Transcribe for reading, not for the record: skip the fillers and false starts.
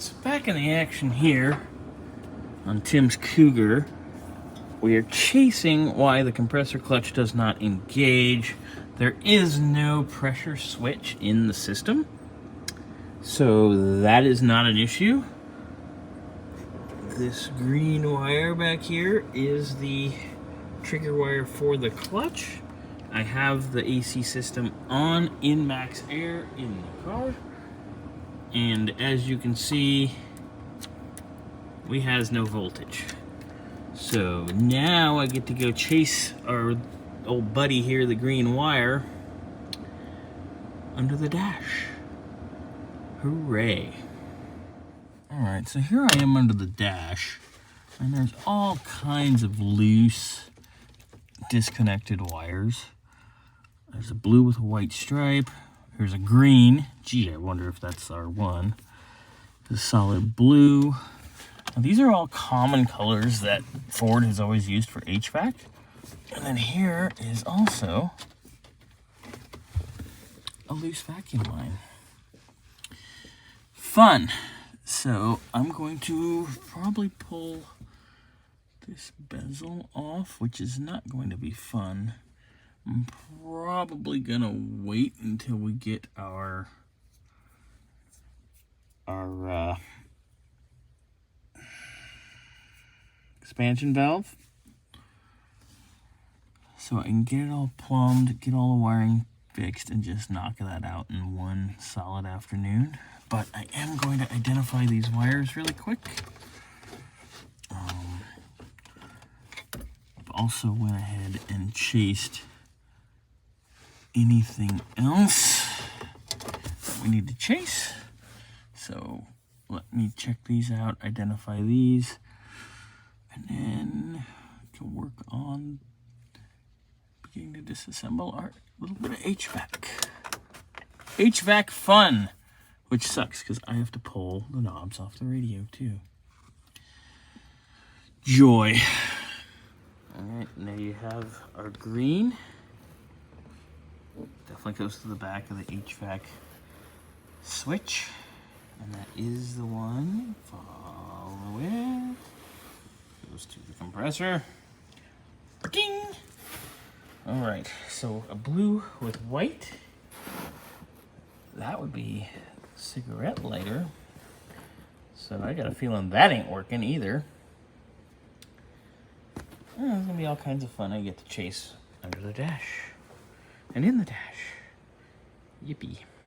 So back in the action here on Tim's Cougar, we are chasing why the compressor clutch does not engage. There is no pressure switch in the system, so that is not an issue. This green wire back here is the trigger wire for the clutch. I have the AC system on in max air in the car, and as you can see, we has no voltage. So now I get to go chase our old buddy here, the green wire, under the dash. Hooray. Alright, so here I am under the dash, and there's all kinds of loose, disconnected wires. There's a blue with a white stripe. There's a green. Gee, I wonder if that's our one. The solid blue. Now, these are all common colors that Ford has always used for HVAC. And then here is also a loose vacuum line. Fun. So I'm going to probably pull this bezel off, which is not going to be fun. I'm probably gonna wait until we get our expansion valve, so I can get it all plumbed, get all the wiring fixed, and just knock that out in one solid afternoon. But I am going to identify these wires really quick. I've also went ahead and chased anything else that we need to chase. So let me check these out, identify these, and then we can work on beginning to disassemble our little bit of HVAC. HVAC fun, which sucks because I have to pull the knobs off the radio too. Joy. All right, and there you have our green. Definitely goes to the back of the HVAC switch, and that is the one. Follow it. Goes to the compressor. Ding! All right, so a blue with white. That would be cigarette lighter. So I got a feeling that ain't working either. There's gonna be all kinds of fun I get to chase under the dash and in the dash. Yippee.